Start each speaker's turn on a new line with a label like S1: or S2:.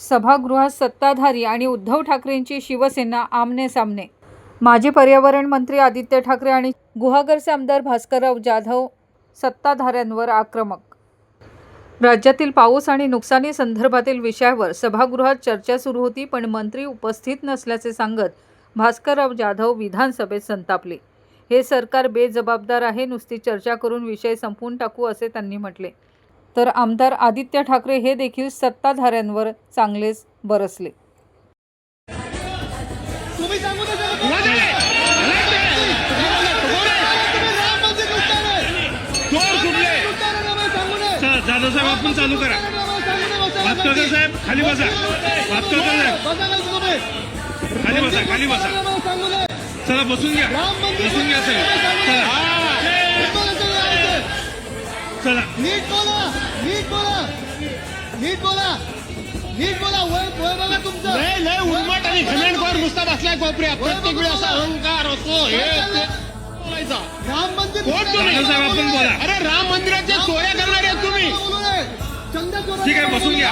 S1: सभागृहात सत्ताधारी आणि उद्धव ठाकरेंची शिवसेना आमने सामने। माजी पर्यावरण मंत्री आदित्य ठाकरे आणि गुहागरचे आमदार भास्करराव जाधव सत्ताधाऱ्यांवर आक्रमक। राज्यातील पाऊस आणि नुकसानी संदर्भातील विषयावर सभागृहात चर्चा सुरू होती, पण मंत्री उपस्थित नसल्याचे सांगत भास्करराव जाधव विधानसभेत संतापले। हे सरकार बेजबाबदार आहे, नुसती चर्चा करून विषय संपवून टाकू असे त्यांनी म्हटले। तर आमदार आदित्य ठाकरे हे देखील सत्ताधाऱ्यांवर चांगलेच बरसले।
S2: जाधव साहेब आपण चालू करा। भास्करकर साहेब खाली बसा। भास्करकर साहेब खाली बसा, खाली बसा। चला बसून घ्या, बसून घ्या साहेब। चला
S3: नीट बोला, नीट बोला, नीट बोला, नीट बोला। वय बघा तुमचं।
S2: लय उन्माट आणि घमेंडखोर नुसता बसलाय कोपऱ्यात। प्रत्येक वेळी असा अहंकार असतो। हे बोलायचा
S3: राम मंदिर
S2: कोण तुम्ही? साहेब आपण बोला। अरे राम मंदिराच्या चोऱ्या करणारे तुम्ही।
S3: चंदा चोरा
S2: ठीक आहे, बसून घ्या।